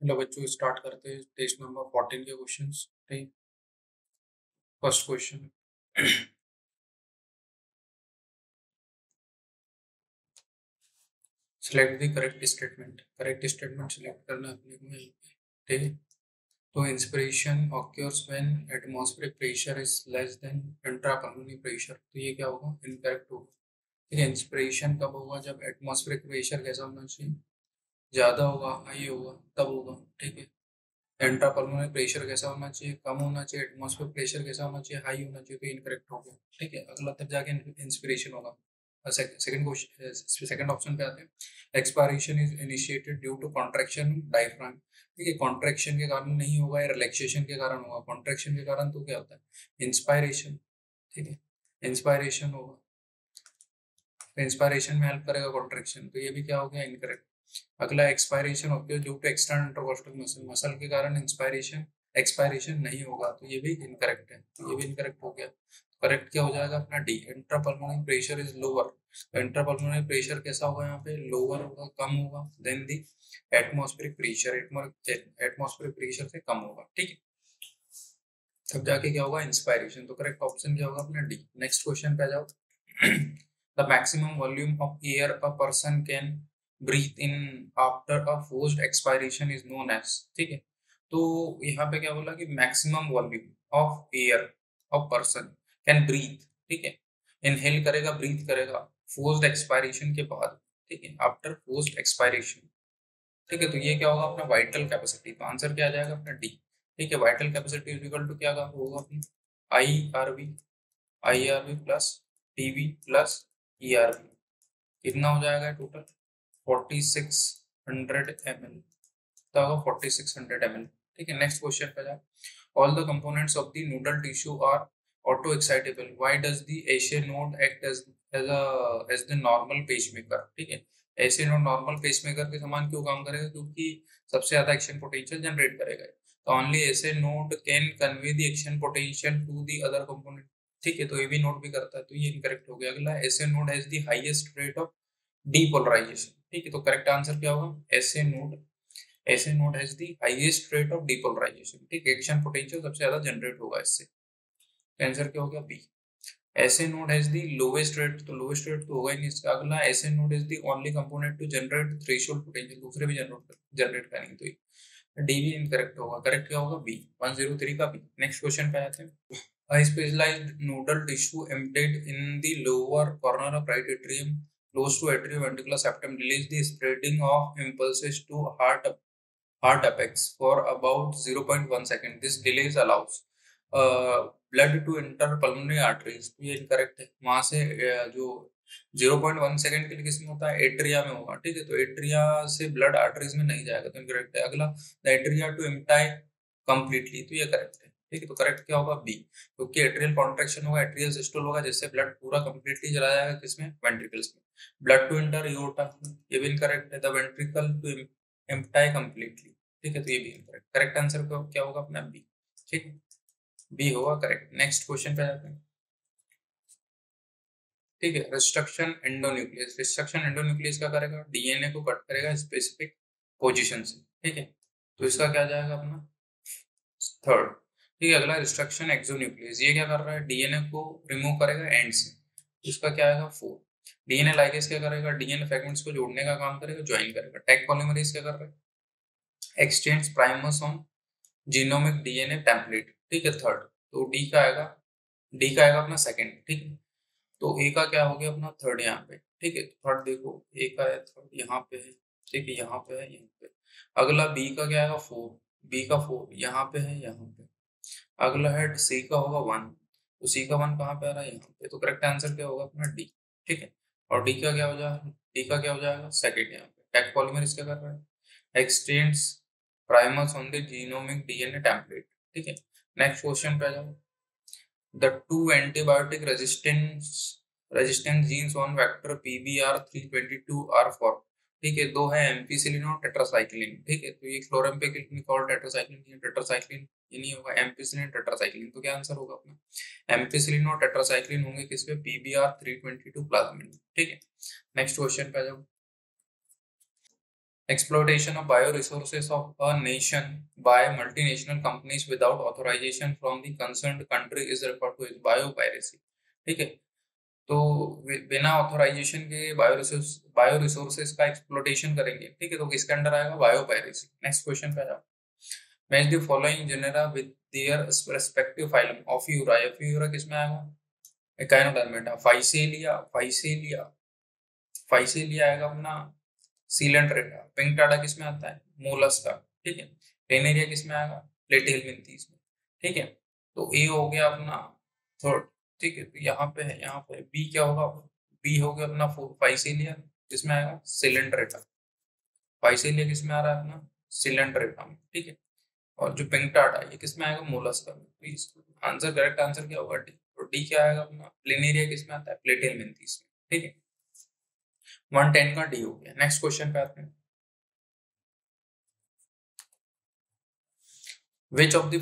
लो बच्चों स्टार्ट करते हैं टेस्ट नंबर 14 के क्वेश्चंस। ठीक, first question select the correct statement. Correct statement select करना है अपने को यहीं पे। ठीक है, तो inspiration occurs when atmospheric pressure is less than intrapulmonary pressure. तो ये क्या होगा? इनकरेक्ट होगा। ठीक है, इंस्पिरेशन कब होगा? जब एटमॉस्फेरिक प्रेशर कैसा होना चाहिए? ज्यादा होगा, हाई होगा, तब होगा। ठीक है, इंट्रापल्मोनरी प्रेशर कैसा होना चाहिए? कम होना चाहिए। एटमॉस्फेयर प्रेशर कैसा होना चाहिए? हाई होना चाहिए। तो इनकरेक्ट हो गया। ठीक है, अगला तब जाके इंस्पिरेशन होगा। सेकंड क्वेश्चन, सेकंड ऑप्शन पे आते हैं। Expiration is initiated due to contraction diaphragm. ठीक है, कॉन्ट्रैक्शन के कारण नहीं होगा या रिलैक्सेशन के कारण होगा। कॉन्ट्रैक्शन के कारण तो क्या होता है? इंस्पायरेशन। ठीक है, इंस्पायरेशन होगा, तो इंस्पायरेशन में हेल्प करेगा कॉन्ट्रैक्शन। तो ये भी क्या हो गया? इनकरेक्ट। अगला एक्सपायरेशन होती है due to external intercostal muscle. Muscle के कारण इंस्पायरेशन एक्सपायरेशन नहीं होगा। तो ये भी इनकरेक्ट है। तो ये भी इनकरेक्ट हो गया। करेक्ट क्या हो जाएगा अपना? D. Intrapulmonary pressure is lower. Intrapulmonary pressure कैसा होगा? यहाँ पे लोअर होगा, कम होगा देन दी एटमॉस्फेरिक प्रेशर। एटमॉस्फेरिक प्रेशर से कम होगा। ठीक है, तब जाके क्या होगा? इंस्पायरेशन। तो करेक्ट ऑप्शन क्या होगा अपना? डी। नेक्स्ट क्वेश्चन पे आ जाओ। The maximum volume of air a person can breathe in after a forced expiration is known as. ठीक है, तो यहाँ पे क्या बोला कि maximum volume of air of person can breathe. ठीक है, इनहेल करेगा, ब्रीथ करेगा फोर्स्ड एक्सपायरेशन के बाद। ठीक है, आफ्टर फोर्स्ड एक्सपायरेशन। ठीक है, तो ये क्या होगा अपना? Vital capacity. तो आंसर क्या आ जाएगा अपना? डी। ठीक है, vital capacity is equal to क्या होगा अपनी? I R V plus TV plus E R V. कितना हो जाएगा टोटल? 4600 ml। कितना होगा? 4600 ml। ठीक है, नेक्स्ट क्वेश्चन पे जाओ। All the components of the nodal tissue are auto excitable. Why does the SA node act as the normal pacemaker. ठीक है, ऐसे नोड नॉर्मल पेसमेकर के समान क्यों काम करेगा? क्योंकि सबसे ज्यादा एक्शन पोटेंशियल जनरेट करेगा। तो only SA node can convey the action potential to the other component. ठीक है, तो ये भी नोट भी करता है। तो ये इनकरेक्ट हो गया। अगला, SA node has the highest rate of depolarization. ठीक है, तो करेक्ट आंसर क्या होगा? SA node has the highest rate of depolarization. ठीक है, एक्शन पोटेंशियल सबसे ज्यादा जनरेट होगा इससे। तो आंसर क्या हो गया? B. SA node has the lowest rate. तो लोवेस्ट रेट तो होगा ही नहीं इसका। अगला, SA node is the only component to generate threshold potential. दूसरे भी जनरेट करेंगे। तो डी भी इनकरेक्ट होगा। करेक्ट क्या होगा? बी। 103 का बी। नेक्स्ट क्वेश्चन पे आते हैं। A specialized nodal tissue embedded in the lower corner of right atrium close to atrioventricular septum delays the spreading of impulses to heart apex for about 0.1 second. This delays allows blood to enter pulmonary arteries. तो ये incorrect है। वहां से जो 0.1 second के लिए किसमें होता है? एट्रिया में होगा। ठीक है, तो एट्रिया से ब्लड आर्टरीज में नहीं जाएगा। तो इनकरेक्ट है। अगला, the atria to empty completely. तो ये करेक्ट है। ठीक है, तो करेक्ट क्या होगा? बी। क्योंकि एट्रियल कॉन्ट्रैक्शन होगा, एट्रियल सिस्टोल होगा, जिससे ब्लड पूरा कंप्लीटली चला जाएगा किसमें? वेंट्रिकल्स में। Blood to enter aorta. ये भी इनकरेक्ट है। The ventricle to empty completely. ठीक है, तो ये भी इनकरेक्ट। करेक्ट आंसर क्या होगा अपना? बी। ठीक है, बी होगा करेक्ट। नेक्स्ट क्वेश्चन पे जाते हैं। ठीक है, रिस्ट्रक्शन एंडोन्यूक्लियस। रिस्ट्रक्शन एंडोन्यूक्लियस क्या करेगा? डीएनए को कट करेगा स्पेसिफिक पोजीशन से। ठीक है, तो इसका क्या जाएगा अपना? थर्ड। ठीक है, अगला, रिस्ट्रक्शन एक्सोन्यूक्लियस। ये क्या कर रहा है? डीएनए को रिमूव करेगा एंड से। इसका क्या आएगा? फोर। डीएनए लाइगेज क्या करेगा? डीएनए फ्रेगमेंट्स को जोड़ने का काम करेगा, ज्वाइन करेगा। टैग पॉलीमरेज क्या कर रहा है? Exchange primers on genomic DNA template. ठीक है, थर्ड। तो डी का आएगा, डी का आएगा अपना सेकंड। ठीक है, तो ए का क्या हो गया अपना? थर्ड यहाँ पे। ठीक है, थर्ड देखो, ए का है थर्ड यहाँ पे है। ठीक है, यहाँ पे है, यहाँ पे। अगला बी का क्या आएगा? फोर। बी का फोर यहाँ पे है, यहाँ पे। अगला है सी का होगा वन। तो सी का वन कहाँ पे आ रहा है? यहाँ पे। तो करेक्ट आंसर क्या होगा अपना? डी। ठीक है, और डी का क्या हो जाएगा? डी का क्या हो जाएगा? सेकेंड यहाँ पे। टैग पॉलीमरेज क्या कर रहा है? Exchange primers on the genomic DNA template. ठीक है, नेक्स्ट क्वेश्चन पे आ जाओ। The two antibiotic resistant genes on vector PBR322 are for। ठीक है, दो है एम्पिसिलिन और टेट्रासाइक्लिन। ठीक है, तो ये क्लोराम्पेक्लिन और टेट्रासाइक्लिन। टेट्रासाइक्लिन ये नहीं होगा, एम्पिसिलिन टेट्रासाइक्लिन। तो क्या आंसर होगा अपना? एम्पिसिलिन और टेट्रासाइक्लिन होंगे किसपे? PBR322 plasmid. ठीक है, नेक्स्ट क्वेश्चन पे आ जाओ। Exploitation of bioresources of a nation by multinational companies without authorization from the concerned country is referred to as biopiracy. ठीक है, तो बिना ऑथोराइजेशन के बायो रिसोर्सेस का एक्सप्लोटेशन करेंगे, ठीक है, तो किसके अंडर आएगा? बायोपायरेसी। नेक्स्ट क्वेश्चन पे जाओ। Match the following genera with their respective phylum. Ophiura, Ophiura किसमें आएगा? एकाइनोडर्मेटा। फाइसेलिया, फाइसेलिया, फाइसेलिया आएगा अपना सीलेंट्रेटा। पिंकटाडा किसमें आता है? मोलस्का, ठीक है। प्लेनेरिया किसमें आएगा? प्लेटिहेल्मिन्थीस में, ठीक है। तो ए हो गया अपना थर्ड, ठीक है। तो यहाँ पे है, यहाँ पे बी क्या होगा? बी हो गया अपना फाइसेलिया, किसमें आएगा? सिलेंट्रेटा। फाइसेलिया किसमें आ रहा है? अपना सिलेंट्रेटा में, ठीक है। और जो पिंकटाडा ये किसमें आएगा? मोलस्का में। तो आंसर, करेक्ट आंसर क्या होगा? डी। तो डी क्या आएगा अपना? प्लेनेरिया किसमें आता है? प्लेटिहेल्मिन्थीस में, ठीक है। 110 का डी हो गया। नेक्स्ट क्वेश्चन पे आते हैं। Which of the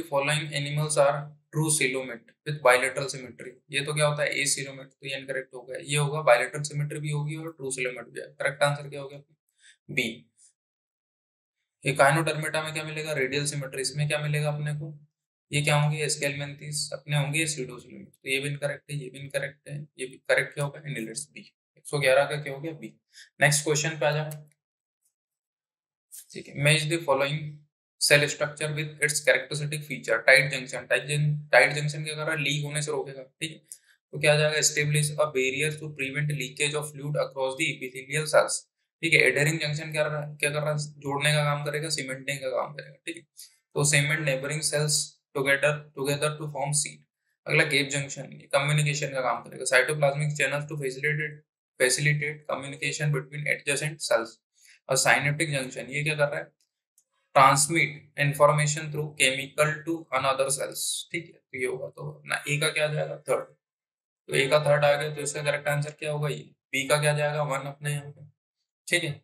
following animals are true coelomate with bilateral symmetry? ये तो क्या होता है? ascoelomate, तो ये इनकरेक्ट हो गया। ये होगा bilateral symmetry भी होगी और true coelomate भी है। करेक्ट आंसर क्या हो गया? बी। एकाइनोडर्मेटा में क्या मिलेगा? Radial symmetry. इसमें क्या मिलेगा अपने को? ये क्या होंगे? स्केलमेंथिस अपने होंगे सीडोसिलोमेट। तो ये भी इनकरेक्ट है, ये भी इनकरेक्ट है, ये भी करेक्ट क्या होगा? Annelids B. 111 का क्या हो गया? बी। नेक्स्ट क्वेश्चन पे आ जाओ, ठीक है। Match the following cell structure with its characteristic feature. Tight junction, tight junction क्या कर रहा है? लीक होने से रोकेगा, ठीक है। तो क्या आ जाएगा? Establish a barrier to prevent leakage of fluid across the epithelial cells, ठीक है। एडहरिंग जंक्शन क्या कर रहा है? जोड़ने का काम करेगा, सीमेंटिंग का काम करेगा, ठीक है। तो cement neighbouring cells together to form sheet. अगला गैप जंक्शन, कम्युनिकेशन का काम करेगा। Cytoplasmic channels to facilitate communication between adjacent cells. और साइनेप्टिक जंक्शन ये क्या कर रहा है? Transmit information through chemical to another cells, ठीक है। तो ये होगा, तो ना ए का क्या आ जाएगा? थर्ड। तो ए का थर्ड आ गया, तो इसका करेक्ट आंसर क्या होगा? ये। बी का क्या जाएगा? 1 अपने यहाँ पे, ठीक है।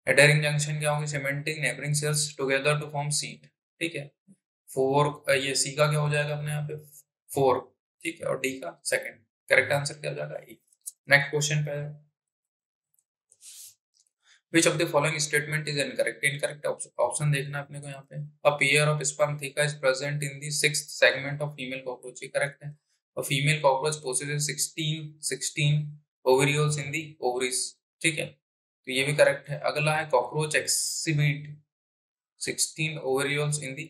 एडहरिंग जंक्शन क्या होगी? Cementing neighbouring cells together to form sheet, ठीक है। 4, ये सी का क्या हो जाएगा अपने यहाँ पे? 4, ठीक है। और डी का सेकंड। करेक्ट आंसर क्या हो जाएगा? ए। नेक्स्ट क्वेश्चन पे Which of the following statement is incorrect? Incorrect option देखना अपने को यहाँ पे। A pair of sperm theca is present in the 6th segment of female cockroach, ये correct है। A female cockroach possesses 16 ovules in the ovaries, ठीक है। तो ये भी correct है। अगला है cockroach exhibit 16 ovules in the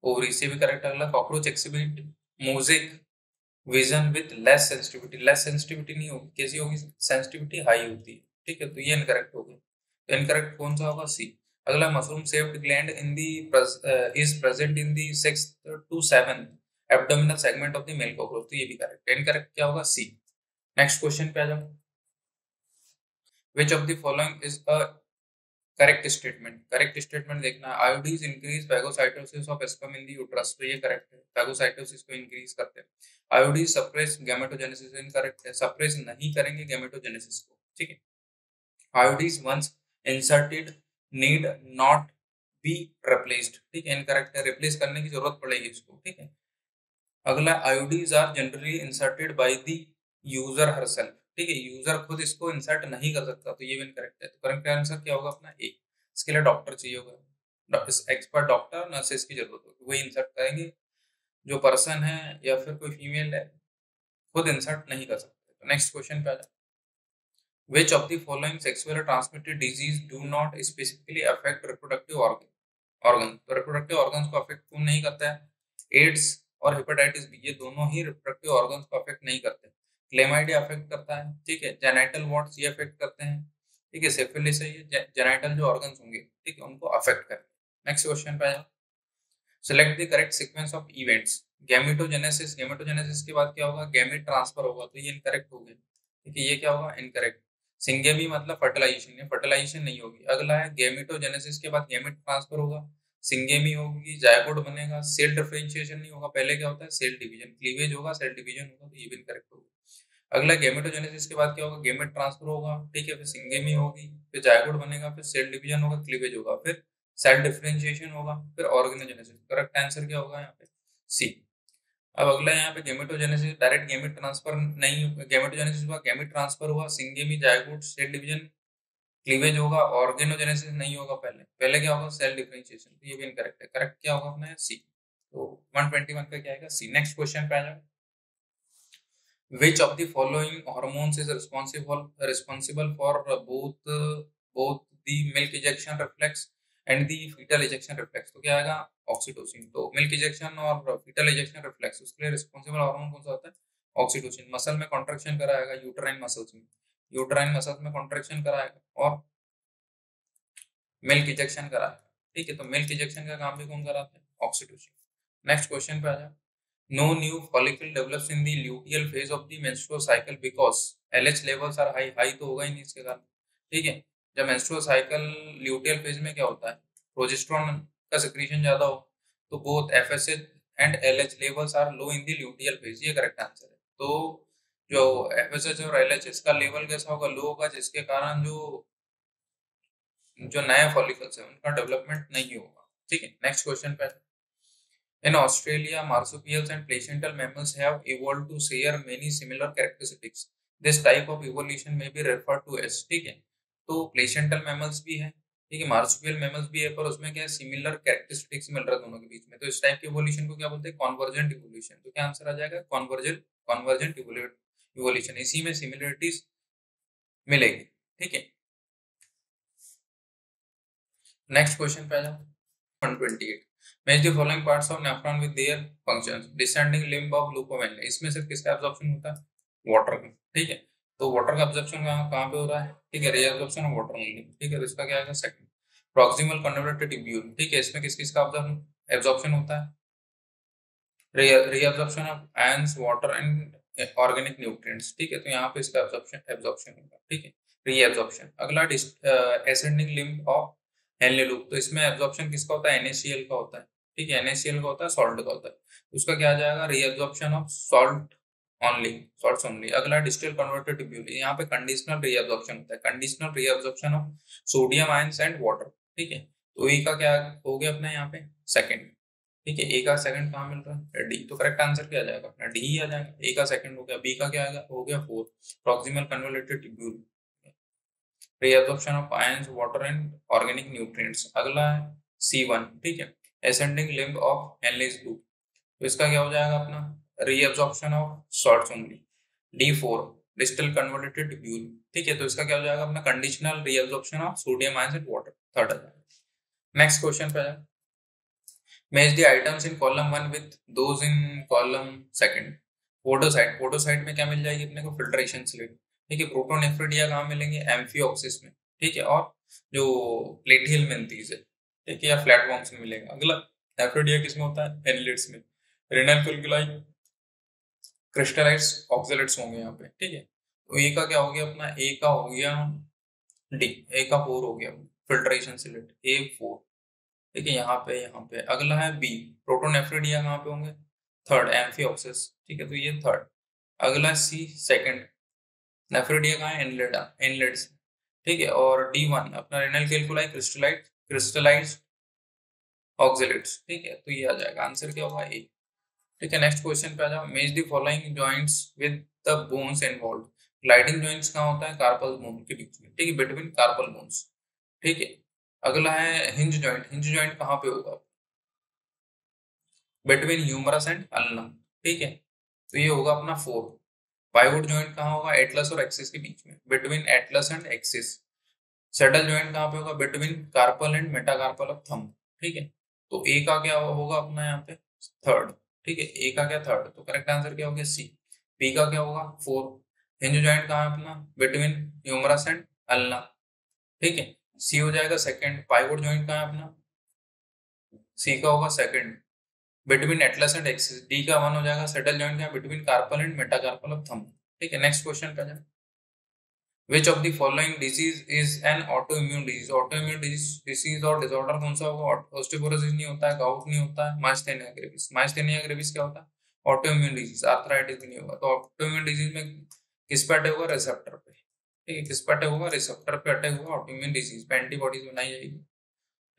ovaries, ये भी correct है। अगला cockroach exhibit mosaic vision with less sensitivity, less sensitivity नहीं होगी, कैसी होगी? sensitivity high होती है, ठीक है। तो ये incorrect हो गया। इनकरेक्ट कौन सा होगा? सी। अगला mushroom shaped gland in the is present in the 6th to 7th abdominal segment of the male cockroach, तो ये भी करेक्ट है। इनकरेक्ट क्या होगा? सी। नेक्स्ट क्वेश्चन पे आ जाओ। Which of the following is a correct statement? Correct statement देखना है। IUDs increase phagocytosis of sperm in the uterus, तो ये करेक्ट है। फैगोसाइटोसिस को इंक्रीज करते हैं। आयोडीज सप्रेस गैमेटोजेनेसिस, इनकरेक्ट है। सप्रेस नहीं करेंगे गैमेटोजेनेसिस को, ठीक है। IUDs once inserted need not be replaced, ठीक है। इनकरेक्ट है। रिप्लेस करने की जरूरत पड़ेगी इसको, ठीक है। अगला IUDs are generally inserted by the user herself, ठीक है। यूजर खुद इसको इंसर्ट नहीं कर सकता, तो ये भी इनकरेक्ट है। तो करेक्ट आंसर क्या होगा अपना? ए। इसके लिए डॉक्टर चाहिए होगा, एक्सपर्ट डॉक्टर, नर्सेस की जरूरत होगी, वही इंसर्ट करेंगे। जो पर्सन है या फिर कोई फीमेल है खुद इंसर्ट नहीं कर सकते। तो नेक्स्ट क्वेश्चन पे आ जाए। Which of the following sexually transmitted disease do not specifically affect reproductive organ? तो reproductive organs को affect कौन नहीं करता है? एड्स और हेपेटाइटिस बी, ये दोनों ही reproductive organs को affect नहीं करते। क्लेमाइडिया affect करता है, ठीक है। जेनाइटल वॉर्ट्स ये affect करते हैं, ठीक है। सिफिलिस है, ये जेनाइटल जो organs होंगे, ठीक है, उनको affect करते हैं। नेक्स्ट क्वेश्चन पे आया। Select the correct sequence of events. Gametogenesis, gametogenesis के बाद क्या होगा? गैमेट ट्रांसफर होगा, तो ये इनकरेक्ट हो गया, ठीक है। ये क्या होगा? इनकरेक्ट। सिंगेमी मतलब फर्टिलाइजेशन, फर्टिलाइजेशन नहीं होगी। अगला है गैमेटोजेनेसिस के बाद गैमेट ट्रांसफर होगा, सिंगेमी होगी, जायगोट बनेगा, सेल डिफरेंशिएशन नहीं होगा। पहले क्या होता है? सेल डिवीजन, क्लीवेज होगा, सेल डिवीजन होगा, तो ये भी इनकरेक्ट होगा। अगला गैमेटोजेनेसिस के बाद क्या होगा? गैमेट ट्रांसफर होगा, ठीक है। फिर सिंगेमी होगी, फिर जायगोट बनेगा, फिर सेल डिवीजन होगा, क्लीवेज होगा, फिर सेल डिफरेंशिएशन होगा, फिर ऑर्गेनोजेनेसिस। करेक्ट आंसर क्या होगा यहाँ पे? सी। अब अगला यहाँ पे गैमेटोजेनेसिस, डायरेक्ट गैमेट ट्रांसफर नहीं, गैमेटोजेनेसिस हुआ, गैमेट ट्रांसफर हुआ, syngamy, zygote, cell division, cleavage होगा, ऑर्गेनोजेनेसिस नहीं होगा, पहले क्या होगा, सेल डिफरेंशिएशन, तो ये भी इनकरेक्ट है। करेक्ट क्या होगा अपना सी, तो 121 का क्या आएगा सी। नेक्स्ट क्वेश्चन पे आ जाओ, which of the following hormones is responsible for both the milk ejection reflex and the fetal ejection reflex, तो क्या आएगा ऑक्सीटोसिन। तो मिल्क इजेक्शन और फीटल इजेक्शन रिफ्लेक्स उसके लिए रिस्पॉन्सिबल हार्मोन कौन सा होता है, ऑक्सीटोसिन। मसल में कॉन्ट्रैक्शन कराएगा, यूट्राइन मसल्स में, यूट्राइन मसल्स में कॉन्ट्रैक्शन कराएगा और मिल्क इजेक्शन कराएगा, ठीक है। तो मिल्क इजेक्शन का काम भी कौन कराता है, ऑक्सीटोसिन। नेक्स्ट क्वेश्चन पे आ जाओ, no new follicle develops in the luteal phase of the menstrual cycle because LH levels are high, high तो होगा ही नहीं इसके कारण, ठीक है। जब मेंस्ट्रुअल साइकिल ल्यूटियल फेज में क्या होता है, प्रोजेस्टेरोन का सिक्रीशन ज्यादा हो, तो both FSH and LH levels are low in the luteal phase, ये करेक्ट आंसर है। तो जो FSH और LH का लेवल कैसा होगा, लो होगा, जिसके कारण जो नए फॉलिकल्स है उनका डेवलपमेंट नहीं होगा, ठीक है। नेक्स्ट क्वेश्चन पे, in Australia, marsupials and placental mammals have evolved to share many similar characteristics. This type of evolution may be referred to as, ठीक है। तो placental mammals भी है, ठीक है, marsupial mammals भी है, पर उसमें क्या है, सिमिलर कैरेक्टरिस्टिक्स मिल रहा है दोनों के बीच में, तो इस टाइप के इवोल्यूशन को क्या बोलते हैं, कॉन्वर्जेंट इवोल्यूशन। तो क्या आंसर आ जाएगा, कॉन्वर्जेंट इवोल्यूशन, इसी में सिमिलरिटीज मिलेगी, ठीक है। नेक्स्ट क्वेश्चन पे आ जाओ, 128, match the following parts of nephron with their functions, descending limb of loop of Henle, इसमें से किसका एब्जॉर्प्शन होता है, वाटर का, ठीक है। तो वाटर का एब्जॉर्प्शन कहां पे हो रहा है, ठीक है, रीअब्जॉर्प्शन ऑफ वाटर ओनली, ठीक है। तो इसका क्या आएगा सेकंड। प्रॉक्सिमल कन्वर्टेड ट्यूब्यूल, ठीक है, इसमें किस किस का एब्जॉर्प्शन होता है, reabsorption of ions, water and organic nutrients, ठीक है। तो यहाँ पे इसका एब्जॉर्प्शन होगा, ठीक है, रीअब्जॉर्प्शन। अगला ascending limb of Henle loop, तो इसमें एब्जॉर्प्शन किसका होता है, NaCl का होता है, ठीक है, NaCl का होता है, सॉल्ट का होता है, उसका क्या आ जाएगा, रीअब्जॉर्प्शन ऑफ सॉल्ट्स ओनली। अगला डिस्टिल कन्वर्टेड ट्यूब्यूल, यहाँ पे कंडीशनल रीअब्जॉर्प्शन होता है, conditional reabsorption of sodium ions and water, ठीक है। तो ई का क्या हो गया अपना यहाँ पे सेकंड, ठीक है। ए का सेकंड कहाँ मिल रहा है, डी, तो करेक्ट आंसर क्या आ जाएगा अपना, डी ही आ जाएगा। ए का सेकंड हो गया, बी का क्या आएगा, हो गया 4, proximal convoluted tubule, reabsorption of ions, water and organic nutrients. अगला है C1, ठीक है, ascending limb of Henle's loop, तो इसका क्या हो जाएगा अपना, reabsorption of salts only. D4, distal convoluted tubule, ठीक है, तो इसका क्या हो जाएगा अपना, conditional reabsorption of sodium ions and water, third आ जाएगा। नेक्स्ट क्वेश्चन पे जाए, match the items in column 1 with those in column second. Podocyte में क्या मिल जाएगी अपने को, फिल्ट्रेशन स्लिट, ठीक है। प्रोटोनेफ्रिडिया कहाँ मिलेंगे, एम्फिऑक्सिस में, ठीक है, और जो प्लेटियल मेंथीज है, ठीक है, या फ्लैटवर्म्स में मिलेगा। अगला नेफ्रिडिया किसमें होता है, एनिलिड्स में, रेनल फिल्कुलाई, क्रिस्टलाइट्स, ऑक्सलेट्स होंगे यहाँ पे, ठीक है। तो ए का क्या हो गया अपना, ए का हो गया डी, ए का 4 हो गया फिल्ट्रेशन स्लिट, A4, ठीक है, यहाँ पे। अगला है बी, प्रोटोनेफ्रिडिया कहाँ पे होंगे, थर्ड, एम्फिऑक्सिस, ठीक है, तो ये थर्ड। अगला सी, सेकंड, नेफ्रिडिया कहाँ है, इनलेट्स, ठीक है। और D1 अपना रेनल कैल्कुलाई, क्रिस्टलाइज्ड ऑक्सलेट्स, ठीक है, तो ये आ जाएगा आंसर क्या होगा, ए, ठीक है। नेक्स्ट क्वेश्चन पे आ जाओ, match the following joints with the bones involved, gliding joints कहाँ होता है, कार्पल बोन के बीच में, ठीक है, बिटवीन कार्पल बोन्स, ठीक है। अगला है हिंज जॉइंट कहाँ पे होगा, बिटवीन ह्यूमरस एंड अल्नम, ठीक है, तो ये होगा अपना 4। पाइवोट जॉइंट कहाँ होगा, एटलस और एक्सिस के बीच में, between Atlas and axis. Settle joint कहाँ पे होगा, between carpal and metacarpal of thumb, ठीक है। तो ए का क्या होगा अपना यहाँ पे, थर्ड, ठीक है, ए का क्या थर्ड, तो करेक्ट आंसर क्या हो गया सी। बी का क्या होगा 4, हिंज जॉइंट कहाँ है अपना, बिटवीन ह्यूमरस एंड अल्ना, ठीक है। सी हो जाएगा सेकंड, पाइवोट जॉइंट कहाँ है अपना, सी का होगा second, between Atlas and axis. D का 1 हो जाएगा, सेटल जॉइंट का between carpal and metacarpal of thumb, ठीक है। नेक्स्ट क्वेश्चन पे जाए, Which of the following disease is an autoimmune disease? Autoimmune disease और disorder कौन सा होगा, ऑस्टियोपोरोसिस नहीं होता है, गाउट नहीं होता है, माइस्थेनिया ग्रेविस क्या होता है, ऑटोइम्यून डिजीज, आर्थराइटिस भी नहीं होगा। तो ऑटोइम्यून डिजीज में किस पे अटैक होगा, रिसेप्टर पे, ठीक है, किस पे अटैक होगा, रिसेप्टर पे अटैक होगा। ऑटोइम्यून डिजीज पे एंटीबॉडीज बनाई जाएगी,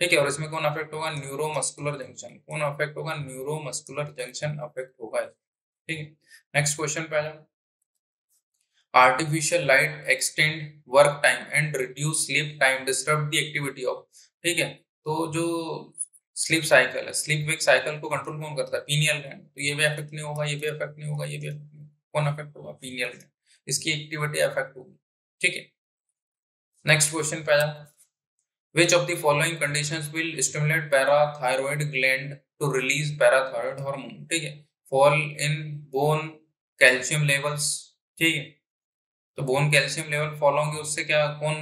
ठीक है। और इसमें कौन अफेक्ट होगा, न्यूरोमस्कुलर जंक्शन अफेक्ट होगा, ठीक है। नेक्स्ट क्वेश्चन पे आ जाओ, artificial light extend work time and reduce sleep time, disturb the activity of, ठीक है। तो जो स्लीप साइकिल है, स्लीप वेक साइकिल को कंट्रोल कौन करता है? Pineal gland. तो ये भी अफेक्ट नहीं होगा, ये भी अफेक्ट नहीं होगा, ये भी affect नहीं होगा। कौन अफेक्ट होगा? पीनियल ग्लैंड, इसकी एक्टिविटी अफेक्ट होगी, ठीक है। नेक्स्ट क्वेश्चन पे आ जाओ। Which of the following conditions will stimulate parathyroid gland to release parathyroid hormone? ठीक है। Fall in bone calcium levels, ठीक है। तो बोन कैल्शियम लेवल फॉल होंगे, उससे क्या कौन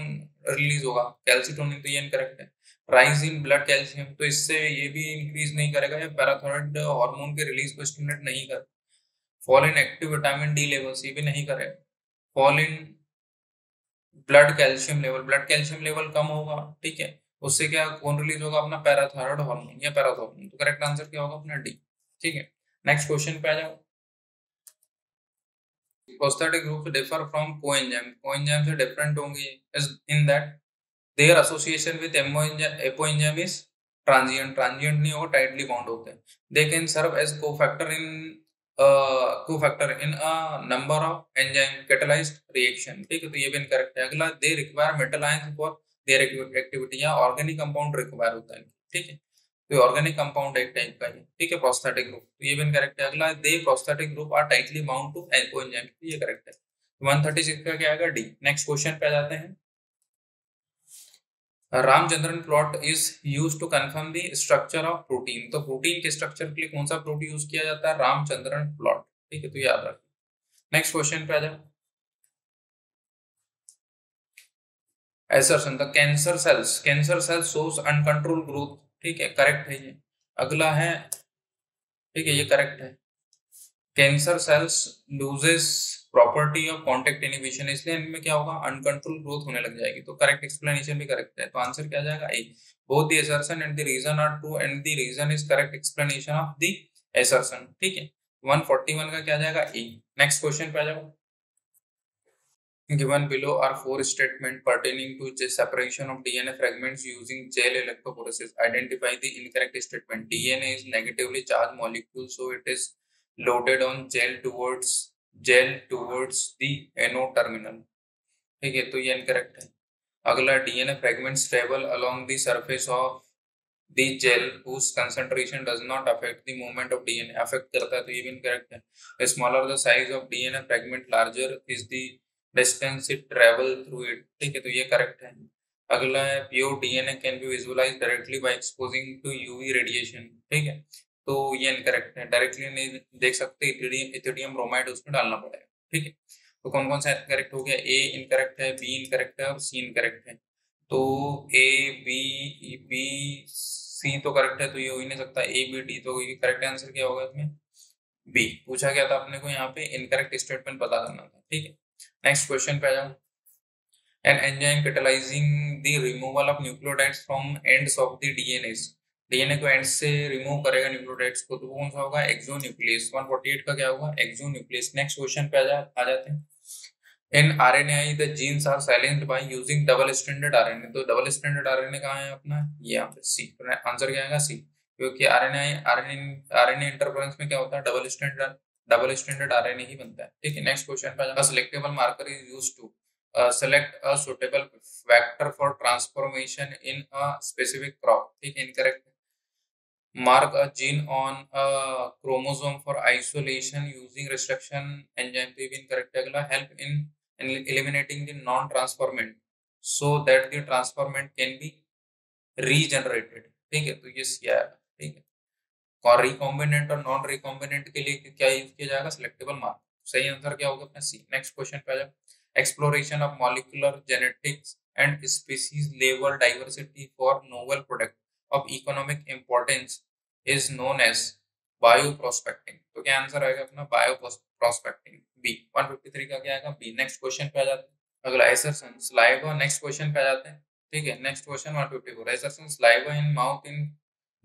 रिलीज होगा? कैल्सिटोनिन। तो ये इनकरेक्ट है। राइज इन ब्लड कैल्शियम, तो इससे ये भी इंक्रीज नहीं करेगा, या पैराथायरॉइड हार्मोन के रिलीज को स्टिमुलेट नहीं कर। Fall in active vitamin D levels, ये भी नहीं करेगा। Fall in blood calcium level, blood calcium level कम होगा, ठीक है। उससे क्या कौन रिलीज होगा? अपना पैराथायरॉइड हार्मोन या पैराथॉर्मोन। तो करेक्ट आंसर क्या होगा? अपना डी, ठीक है। नेक्स्ट क्वेश्चन पे आ जाओ। Prosthetic group differ from coenzyme, coenzyme से डिफरेंट होंगे in that their association with apoenzyme is transient, transient नहीं होगा, टाइटली बाउंड होते हैं। They can serve as cofactor in a number of enzyme catalyzed reaction, ठीक है। तो ये भी इनकरेक्ट है। अगला, they require metal ions for their activity, या ऑर्गेनिक कंपाउंड रिक्वायर होता है, ठीक है। तो ऑर्गेनिक कंपाउंड एक टाइप का है, ठीक है, प्रोस्थेटिक ग्रुप। तो ये भी इनकरेक्ट है। अगला, the prosthetic group are tightly bound to apoenzyme, तो ये करेक्ट है। 136 का क्या आएगा? डी। नेक्स्ट क्वेश्चन पे आ जाते हैं। Ramachandran plot is use to confirm the structure of protein, तो प्रोटीन के स्ट्रक्चर के लिए कौन सा प्रोटीन यूज किया जाता है? रामचंद्रन प्लॉट, ठीक है। तो याद रखिए। नेक्स्ट क्वेश्चन पे आ जाओ। Assertion, the cancer cells shows uncontrolled growth, ठीक है, करेक्ट है ये। अगला है, ठीक है, ये करेक्ट है। Cancer cells loses property of contact inhibition, इसलिए इनमें क्या होगा? अनकंट्रोल ग्रोथ होने लग जाएगी। तो करेक्ट एक्सप्लेनेशन भी करेक्ट है। तो आंसर क्या जाएगा? A. Both the assertion and the reason are true and the reason is correct explanation of the assertion, ठीक है। 141 का क्या जाएगा? ए। नेक्स्ट क्वेश्चन पे आ जाओ। Given below are four statements pertaining to the separation of DNA fragments using gel electrophoresis. Identify the incorrect statement. DNA is negatively charged molecule, so it is loaded on gel towards the anode terminal. ठीक है, तो ये incorrect है। अगला, DNA fragments travel along the surface of the gel whose concentration does not affect the movement of DNA. Affect करता है, तो ये भी इनकरेक्ट है। Smaller the size of DNA fragment, larger is the distance it travel through it, ठीक है। तो ये करेक्ट है। अगला है, pure DNA can be visualize directly by exposing to UV radiation, ठीक है। तो ये इनकरेक्ट है, डायरेक्टली नहीं देख सकते, इथिडियम ब्रोमाइड उसमें डालना पड़ेगा, ठीक है। तो कौन कौन सा इनकरेक्ट हो गया? ए इनकरेक्ट है, बी इनकरेक्ट है और सी इनकरेक्ट है। तो ए बी सी तो करेक्ट है, तो ये हो ही नहीं सकता। ए बी डी, तो ये करेक्ट आंसर क्या होगा इसमें? बी। पूछा गया था अपने को यहाँ पे इनकरेक्ट स्टेटमेंट पता करना था, ठीक है। नेक्स्ट क्वेश्चन पे आ जाओ। An enzyme catalyzing the removal of nucleotides from ends of the DNAs, DNA को एंड से रिमूव करेगा न्यूक्लियोटाइड्स को, तो कौन सा होगा? एक्सोन्यूक्लियस। 148 का क्या होगा? एक्सोन्यूक्लियस। नेक्स्ट क्वेश्चन पे आ जाते हैं। In RNA the genes are silenced by using double stranded RNA, तो डबल स्ट्रैंडेड आरएनए कहाँ है अपना? ये यहाँ पे सी। आंसर क्या आएगा? सी। क्योंकि आरएनए इंटरफेरेंस में क्या होता है? डबल स्ट्रैंडेड आरएनए ही बनता है, ठीक है। नेक्स्ट क्वेश्चन पे आ जाओ। Selectable marker is used to select a suitable vector for transformation in a specific crop, ठीक है, incorrect। mark a gene on a chromosome for isolation using restriction enzyme, तो ये भी incorrect है। अगला, help in eliminating the non transformant so that the transformant can be regenerated, ठीक है। तो ये सी आएगा, ठीक है। और रिकॉम्बिनेंट और नॉन रिकॉम्बिनेंट के लिए क्या यूज किया जाएगा? Selectable mark. सही आंसर क्या होगा अपना? सी। नेक्स्ट क्वेश्चन पे आ जाओ। Exploration of molecular genetics and species level diversity for novel product of economic importance is known as bioprospecting, तो क्या आंसर आएगा अपना? Bio prospecting, B. 153 का क्या आएगा? बी। नेक्स्ट क्वेश्चन पे आ जाते हैं। अगला, एसर्शन सलाइवा। नेक्स्ट क्वेश्चन पे आ जाते हैं, ठीक है। Next question 154, assertion saliva in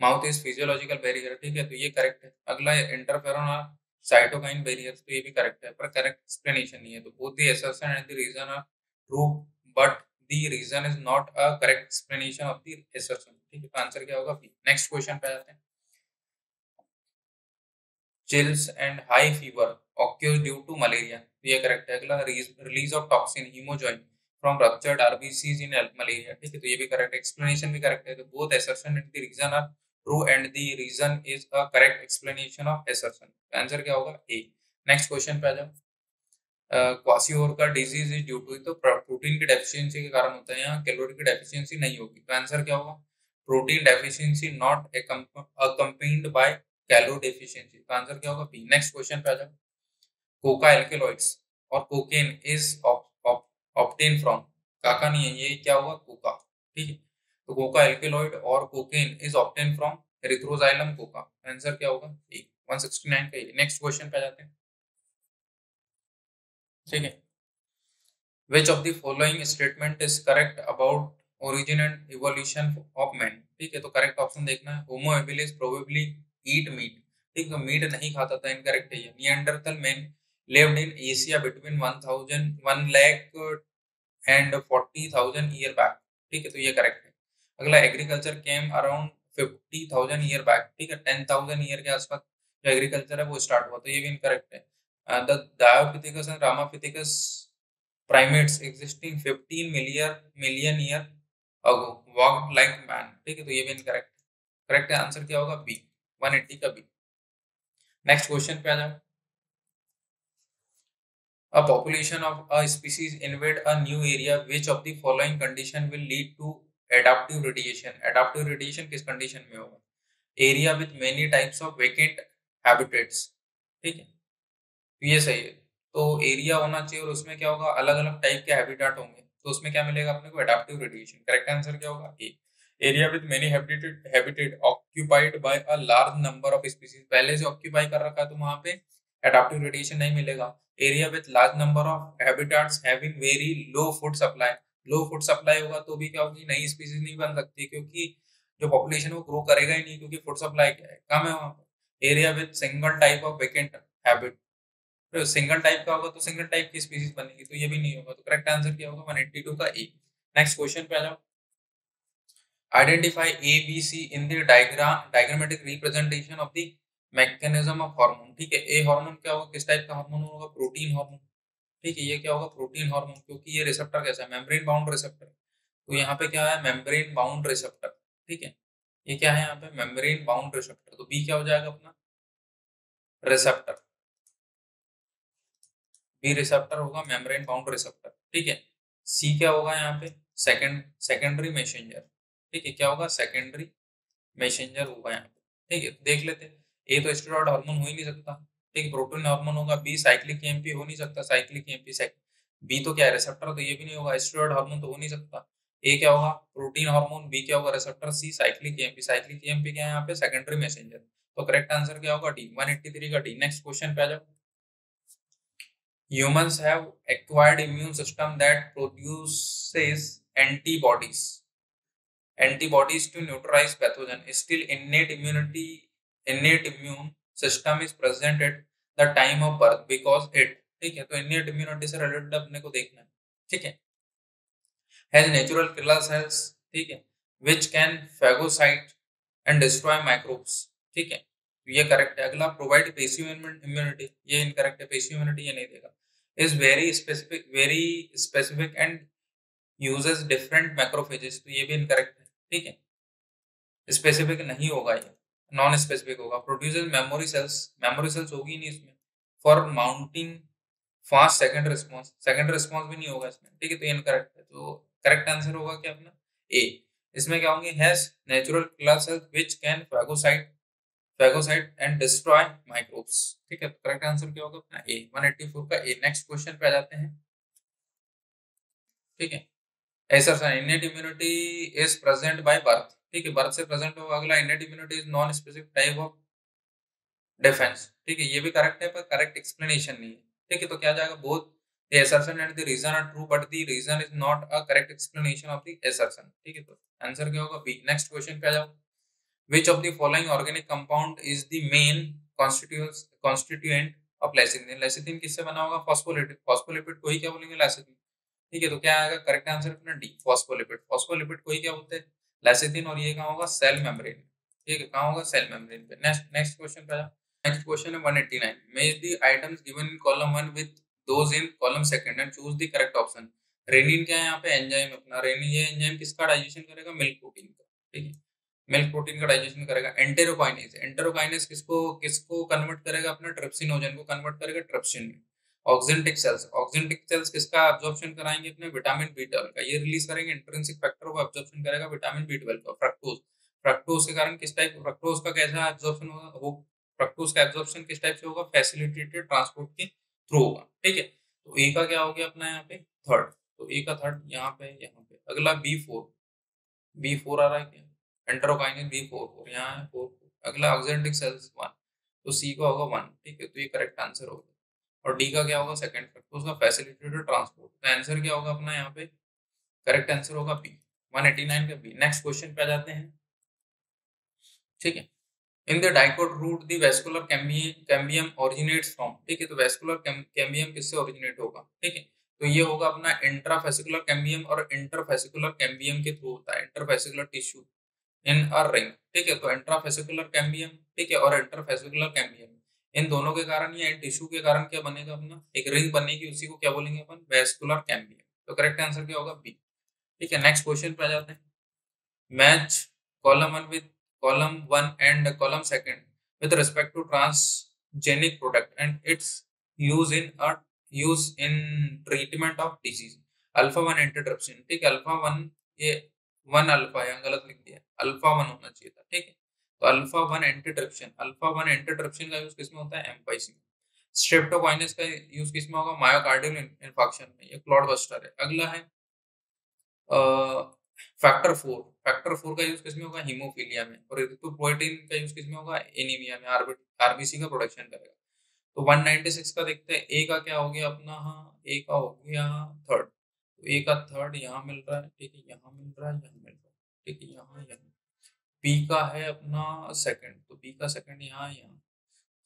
mouth is physiological barrier, ठीक है। तो ये करेक्ट है। अगला, इंटरफेरॉन और साइटोकाइन बैरियर, तो ये भी करेक्ट है, पर करेक्ट एक्सप्लेनेशन नहीं है। तो both the assertion and the reason are true but the reason is not a correct explanation of the assertion, ठीक है। तो आंसर क्या होगा? बी। नेक्स्ट क्वेश्चन पे आते हैं। Chills and high fever occurs due to malaria, तो ये करेक्ट है। अगला, release of toxin haemozoin from ruptured RBCs in malaria, ठीक है, तो ये भी करेक्ट है। एक्सप्लेनेशन भी करेक्ट है। तो both assertion and the reason are true and the reason is a correct explanation of assertion. Answer क्या होगा? ए। नेक्स्ट क्वेश्चन पे आ जाओ। Kwashiorkor disease is due to, तो प्रोटीन की डेफिशिएंसी के कारण होता है, यहाँ कैलोरी की डेफिशिएंसी नहीं होगी। तो आंसर क्या होगा? प्रोटीन डेफिशिएंसी नॉट अकम्पेनिड बाय कैलो डेफिशिएंसी। तो आंसर क्या होगा? बी। नेक्स्ट क्वेश्चन पे आ जाओ। कोका एल्केलॉइड्स और कोकेन इज ऑब्टेन फ्रॉम, काका नहीं है ये, क्या होगा? कोका, ठीक है। तो कोका एल्केलॉइड और cocaine is obtain from Erythroxylum Coca. Answer क्या होगा? ए। 169 का ये। नेक्स्ट क्वेश्चन पे आ जाते हैं, ठीक है। Which of the following statement is correct about origin and evolution of man? ठीक है, तो करेक्ट ऑप्शन देखना है। होमो habilis probably eat meat, ठीक है, मीट नहीं खाता था, इनकरेक्ट है ये। Neanderthal man lived in Asia between 1 lakh and 40,000 year back, ठीक है, तो ये करेक्ट है। अगला, agriculture came around 50,000 year back, ठीक है, 10,000 ईयर के आसपास जो एग्रीकल्चर है वो स्टार्ट हुआ, तो ये भी इनकरेक्ट है। The Dryopithecus and Ramapithecus primates existing 15 million year ago walked like man, ठीक है, तो ये भी इनकरेक्ट है। करेक्ट आंसर क्या होगा? बी। 180 का बी। नेक्स्ट क्वेश्चन पे आ जाओ। A population of a species invade a new area, which of the following condition will lead to adaptive radiation? Adaptive radiation किस कंडीशन में होगा? Area with many types of vacant habitats, ठीक है, तो ये सही है। तो एरिया होना चाहिए और उसमें क्या होगा? अलग अलग टाइप के हैबिटेट होंगे, तो उसमें क्या मिलेगा अपने को? Adaptive radiation. करेक्ट आंसर क्या होगा? A. Area with many habitat occupied by a large number of species, पहले से ऑक्यूपाई कर रखा है तो वहां पे एडाप्टिव रेडिएशन नहीं मिलेगा। Area with large number of habitats having very low food supply, low food supply होगा तो भी क्या होगी? नई स्पीशीज नहीं बन सकती, क्योंकि जो पॉपुलेशन वो ग्रो करेगा ही नहीं, क्योंकि फूड सप्लाई क्या है? कम है वहां पर। Area with single type of vacant habit, तो सिंगल टाइप का होगा तो सिंगल टाइप की स्पीशीज बनेगी, तो ये भी नहीं होगा। तो करेक्ट आंसर क्या होगा? 182 का ए। नेक्स्ट क्वेश्चन पे आ जाओ। Identify A B C in the diagrammatic representation of the mechanism of hormone, ठीक है। ए हार्मोन क्या होगा? किस टाइप का हार्मोन होगा? प्रोटीन हार्मोन, ठीक है, ये क्या होगा? प्रोटीन हार्मोन, क्योंकि ये रिसेप्टर कैसा है? मेम्ब्रेन बाउंड रिसेप्टर, तो यहाँ पे क्या है? मेम्ब्रेन बाउंड रिसेप्टर, ठीक है, ये क्या है यहाँ पे? मेम्ब्रेन बाउंड रिसेप्टर, तो बी क्या हो जाएगा अपना? रिसेप्टर, बी रिसेप्टर होगा, मेम्ब्रेन बाउंड रिसेप्टर, ठीक है। सी क्या होगा यहाँ पे? सेकेंडरी मैसेंजर, ठीक है, क्या होगा? सेकेंडरी मैसेंजर होगा यहाँ पे, ठीक है। देख लेते हैं, ए तो स्टेरॉइड हार्मोन हो ही नहीं सकता, ठीक है, प्रोटीन हार्मोन होगा। बी साइक्लिक एमपी हो नहीं सकता, साइक्लिक एमपी बी तो क्या है? रिसेप्टर, तो ये भी नहीं होगा। स्टेरॉइड हार्मोन तो हो नहीं सकता। ए क्या होगा? प्रोटीन हार्मोन, बी क्या होगा? रिसेप्टर, सी साइक्लिक एमपी, साइक्लिक एमपी क्या है यहाँ पे? Secondary messenger. तो करेक्ट आंसर क्या होगा? डी। 183 का डी। नेक्स्ट क्वेश्चन पे आ जाओ। Humans have acquired immune system that produces antibodies to neutralize pathogen. Still, innate immune system is present at the time of birth because it, ठीक है, तो innate immunity से related अपने को देखना है, ठीक है, has natural killer cells, ठीक है, which can phagocyte and destroy microbes, ठीक है, तो ये करेक्ट है। अगला, प्रोवाइड पेसिव इम्यूनिटी, ये इनकरेक्ट है, पेसिव इम्यूनिटी ये नहीं देगा। Is very specific and uses different macrophages, तो ये भी इनकरेक्ट है, ठीक है, स्पेसिफिक नहीं होगा, ये नॉन स्पेसिफिक होगा। प्रोड्यूसेस मेमोरी सेल्स होगी नहीं इसमें, for mounting fast second response भी नहीं होगा इसमें, ठीक है, तो ये इनकरेक्ट है। तो करेक्ट आंसर होगा क्या अपना? ए। इसमें क्या होंगे? Has natural killer cells which can phagocyte and destroy microbes, ठीक है, तो करेक्ट आंसर क्या होगा अपना? ए। 184 का ए। नेक्स्ट क्वेश्चन पे आ जाते हैं, ठीक है। ऐसा sir, innate immunity is present by birth, ठीक है, बर्थ से प्रेजेंट होगा। अगला, innate immunity is non specific type of defence, ठीक है, ये भी करेक्ट है पर करेक्ट एक्सप्लेनेशन नहीं है, ठीक है, तो क्या जाएगा? Both the assertion and the reason are true but the reason is not a correct explanation of the assertion, ठीक है, तो आंसर क्या होगा? बी। नेक्स्ट क्वेश्चन पे आ जाओ। Which of the following organic compound is the main constituent of lecithin? lecithin किससे बना होगा? फॉस्फोलिपिड, फॉस्फोलिपिड को ही क्या बोलेंगे? lecithin, ठीक है, तो क्या आएगा? करेक्ट आंसर अपना डी, फॉस्फोलिपिड। फॉस्फोलिपिड को ही क्या बोलते हैं? lecithin, और ये कहाँ होगा? सेल मेम्ब्रेन, ठीक है, कहाँ होगा? सेल मेम्ब्रेन पे। नेक्स्ट क्वेश्चन पे। नेक्स्ट क्वेश्चन है 189। Match the items given in column 1 with those in column second and choose the correct option. Renin क्या है यहाँ पे? एंजाइम अपना। रेनिन ये एंजाइम किसका डाइजेशन करेगा? मिल्क प्रोटीन का, ठीक है, मिल्क प्रोटीन का डाइजेशन करेगा। एंटेरोकाइनेज, एंटेरोकाइनेज किसको किसको कन्वर्ट करेगा? अपना ट्रिप्सिनोजन को कन्वर्ट करेगा ट्रिप्सिन में। ऑक्जेंटिक सेल्स, ऑक्जेंटिक सेल्स किसका अब्जॉर्प्शन कराएंगे? अपने विटामिन बी12 का, ये रिलीज करेंगे। इंट्रिंसिक फैक्टर को अब्जॉर्प्शन करेगा विटामिन बी12 का। फ्रक्टोज, फ्रक्टोज के कारण किस टाइप फ्रक्टोज का कैसा एब्जॉर्प्शन होगा? वो फ्रक्टोज का एब्जॉर्प्शन किस टाइप से होगा? फैसिलिटेटेड ट्रांसपोर्ट के थ्रू होगा, ठीक है। तो ए का क्या हो गया अपना यहाँ पे? थर्ड। तो ए का थर्ड यहाँ पे, यहाँ पे। अगला बी4, बी4 आ रहा है क्या? एंटेरोकाइनेज बी4 यहाँ है 4। अगला ऑक्जेंटिक सेल्स 1, तो सी का होगा 1, ठीक है। तो ये करेक्ट आंसर होगा। और डी का क्या होगा? सेकंड फैक्टर का फैसिलिटेटेड ट्रांसपोर्ट। तो आंसर क्या होगा अपना यहाँ पे? करेक्ट आंसर होगा बी, 189 का बी। नेक्स्ट क्वेश्चन पे आ जाते हैं, ठीक है। In the dicot root the vascular cambium originates from, ठीक है। तो वेस्कुलर कैम्बियम किससे ओरिजिनेट होगा? ठीक है। तो ये होगा अपना इंट्राफेसिकुलर कैम्बियम और इंटरफेसिकुलर कैम्बियम के थ्रू होता है। Interfascicular tissue in a ring, ठीक है। तो इंट्राफेसिकुलर कैम्बियम, ठीक है, और इंटरफेसिकुलर कैम्बियम, इन दोनों के कारण या इन टिश्यू के कारण क्या बनेगा? अपना एक रिंग बनेगी, उसी को क्या बोलेंगे अपन? Vascular cambium. तो करेक्ट आंसर क्या होगा? बी, ठीक है। नेक्स्ट क्वेश्चन पे आ जाते हैं। Match column 1 with column 1 and column 2 with respect to transgenic product and its use in a use in treatment of disease। Alpha 1 antitrypsin, ठीक है। अल्फा 1, ये 1 अल्फा यहाँ गलत लिख दिया, अल्फा 1 होना चाहिए था, ठीक है। तो अल्फा 1 एंटीट्रिप्सिन, अल्फा 1 एंटीट्रिप्सिन का यूज किसमें होता है? एम्पाइसिन। स्ट्रेप्टोकाइनेस का यूज किसमें होगा? मायोकार्डियल इन्फार्क्शन में, ये क्लॉट बस्टर है। अगला है फैक्टर 4, फैक्टर 4 का यूज किसमें होगा? हीमोफीलिया में। और एरिथ्रोपोइटिन का यूज किसमें होगा? एनीमिया में, आरबीसी का प्रोडक्शन करेगा। तो 196 का देखते हैं, ए का क्या हो गया अपना? हाँ, ए का हो गया थर्ड। तो ए का थर्ड यहाँ मिल रहा है, ठीक है, यहाँ मिल रहा है, यहाँ मिल रहा है, ठीक है, यहाँ यहाँ। बी का है अपना सेकंड, तो बी का सेकंड यहाँ यहाँ।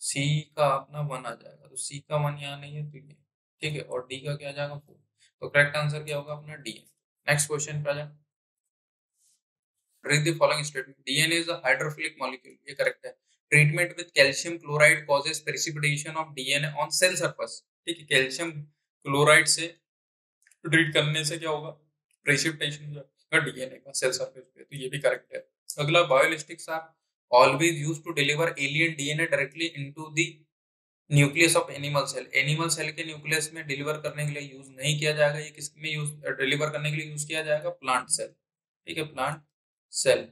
सी का अपना 1 आ जाएगा, तो सी का 1 यहाँ नहीं है, तो ये, ठीक है। और डी का क्या आ जाएगा? 4। तो करेक्ट आंसर क्या होगा अपना? डी। नेक्स्ट क्वेश्चन पे आ जाए। Read the following statement. DNA is a hydrophilic molecule. ये करेक्ट है। Treatment with calcium chloride causes precipitation of DNA on cell surface। ठीक है, कैल्शियम क्लोराइड से ट्रीट करने से क्या होगा? प्रेसिपिटेशन होगा डीएनए का सेल सरफेस पे। तो ये भी करेक्ट है। अगला, biolistics are always used to deliver alien DNA directly into the nucleus of animal cell. Animal cell के न्यूक्लियस में डिलीवर करने के लिए यूज नहीं किया जाएगा। ये किस में यूज डिलीवर करने के लिए यूज किया जाएगा? प्लांट सेल, ठीक है, प्लांट सेल।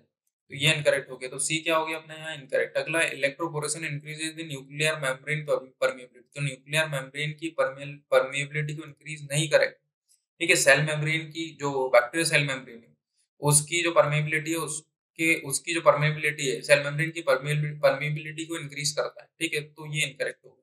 तो ये इनकरेक्ट हो गया। तो सी क्या हो गया अपना यहाँ? इनकरेक्ट। अगला, electroporation increases the nuclear membrane permeability. तो न्यूक्लियर मेम्ब्रेन की परमेबिलिटी को इंक्रीज नहीं करेगा, ठीक है। सेल मेम्ब्रेन की जो बैक्टीरियल सेल मेम्ब्रेन है, उसकी जो परमेबिलिटी है, उसकी जो परमेबिलिटी है, सेल मेम्ब्रेन की परमेबिलिटी को इंक्रीज करता है, ठीक है। तो ये इनकरेक्ट होगा।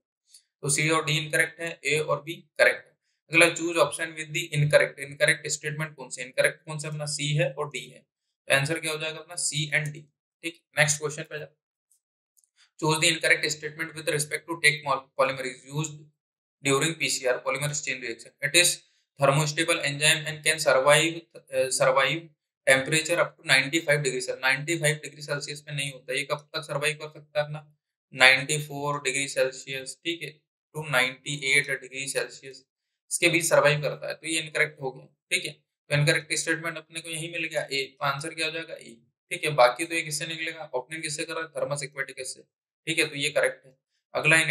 तो सी और डी इनकरेक्ट है, ए और बी करेक्ट है। अगला, choose option with the incorrect. Incorrect statement कौन से? इनकरेक्ट कौन से? अपना सी है और डी है। आंसर क्या हो जाएगा अपना? सी एंड डी, ठीक। नेक्स्ट क्वेश्चन पे जाओ। Choose the incorrect statement with respect to Taq polymerase used during PCR, polymerase chain reaction. It is thermostable enzyme and can survive temperature up to 95 degree Celsius. 95 degree Celsius में नहीं होता। ये कब तक survive कर सकता है अपना? 94 डिग्री सेल्सियस, ठीक है, टू 98 डिग्री सेल्सियस, इसके बीच सर्वाइव करता है। तो ये इनकरेक्ट हो गया, ठीक है। तो इनकरेक्ट स्टेटमेंट अपने को यही मिल गया, ए। तो आंसर क्या हो जाएगा? ए, ठीक है। बाकी तो ये किससे निकलेगा? ओपनिंग किससे कर रहा है? थर्मस एक्वेटिकस से, ठीक है। तो ये करेक्ट है। अगला, in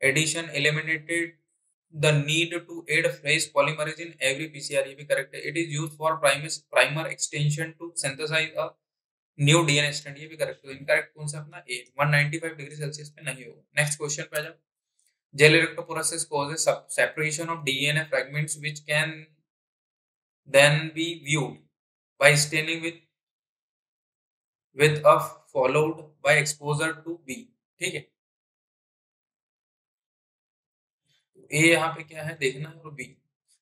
addition eliminated the need to add fresh polymerase in every PCR, ये भी करेक्ट है। It is used for primer extension to synthesize a new DNA strand, ये भी करेक्ट है। इनकरेक्ट कौन सा अपना? ए, 195 डिग्री सेल्सियस पे नहीं होगा। नेक्स्ट क्वेश्चन पे आ जाओ। Gel electrophoresis causes separation of DNA fragments which can then be viewed by staining with a followed by exposure to B, ठीक है। ए यहाँ पे क्या है देखना है, और बी।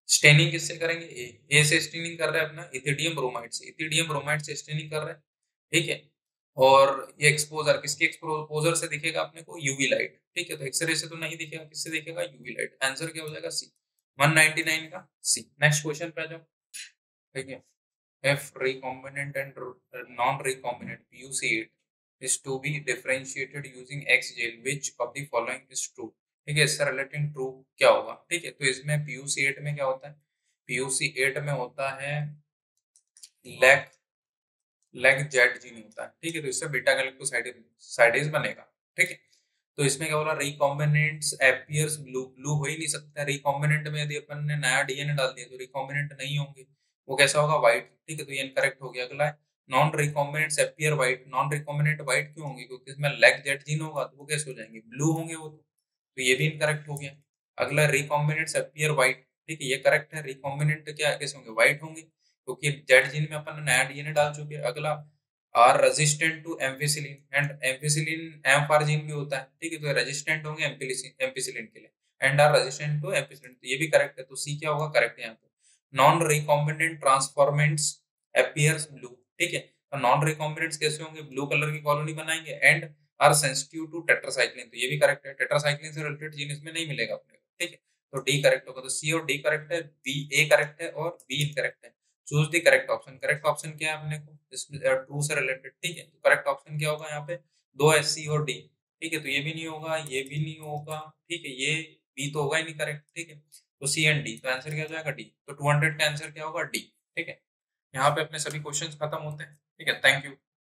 स्टेनिंग किससे करेंगे? ए से स्टेनिंग कर रहे हैं अपना इथिडियम ब्रोमाइड से, इथिडियम ब्रोमाइड से स्टेनिंग कर रहे हैं, ठीक है। और ये एक्सपोजर, किसके एक्सपोजर से दिखेगा अपने को? यूवी लाइट, ठीक है। तो एक्सरे से तो नहीं दिखेगा, किससे दिखेगा? UV light. आंसर क्या हो जाएगा? सी, 199 का सी। नेक्स्ट क्वेश्चन पे आ जाओ, ठीक है। If recombinant and non-recombinant PUC is to be differentiated using X gel, which of the following is true? ठीक है, इससे रिलेटेड ट्रू क्या होगा, ठीक है। तो इसमें PUC 8 में क्या होता है, PUC 8 में होता है लैक जेड जीन होता है, ठीक है। तो इससे बीटा गैलेक्टोसाइडेज बनेगा, ठीक है। तो इसमें क्या बोला, रिकॉम्बिनेंट्स अपीयर्स ब्लू, ब्लू हो ही नहीं सकता। रिकॉम्बिनेंट में यदि अपन ने नया डीएनए डाल दिया तो रिकॉम्बिनेंट नहीं होंगे, वो कैसा होगा, व्हाइट, ठीक है। तो ये इनकरेक्ट हो गया। अगला है non recombinants appear white. Non recombinant white क्यों होंगे, क्योंकि इसमें लैक जेड जीन होगा, तो वो कैसे हो जाएंगे, ब्लू होंगे वो तो ये भी इनकरेक्ट हो गया। अगला रिकॉम्बिनेंट्स अपीयर व्हाइट, ठीक है, ये करेक्ट है। रिकॉम्बिनेंट क्या कैसे होंगे, व्हाइट होंगे, क्योंकि जेड जीन में अपन ने नया डीएनए डाल चुके हैं। अगला are resistant to ampicillin, and ampicillin ampR gene भी होता है, ठीक है। तो रेजिस्टेंट होंगे एम्फिसिलिन के लिए, and are resistant to ampicillin, तो ये भी करेक्ट है। तो सी क्या होगा, करेक्ट है यहाँ पे। Non recombinant transformants appears blue, ठीक है। तो नॉन रिकॉम्बिनेंट्स कैसे होंगे, ब्लू कलर की कॉलोनी बनाएंगे, and are sensitive to tetracycline, तो ये भी करेक्ट है। टेट्रासाइक्लिन से रिलेटेड जीन इसमें नहीं मिलेगा अपने को, ठीक है। तो डी करेक्ट होगा। तो सी और डी करेक्ट है, बी ए करेक्ट है और बी इनकरेक्ट है। Choose the correct option. Correct option क्या है अपने को, इसमें ट्रू से रिलेटेड, ठीक है। तो करेक्ट ऑप्शन क्या होगा यहाँ पे, दो है, सी और डी, ठीक है। तो ये भी नहीं होगा, ये भी नहीं होगा, ठीक है। ये बी तो होगा ही नहीं करेक्ट, ठीक है। तो सी एंड डी, तो आंसर क्या हो जाएगा, डी। तो 200 का आंसर क्या होगा, डी, ठीक है। यहाँ पे अपने सभी क्वेश्चंस खत्म होते हैं, ठीक है। Thank you.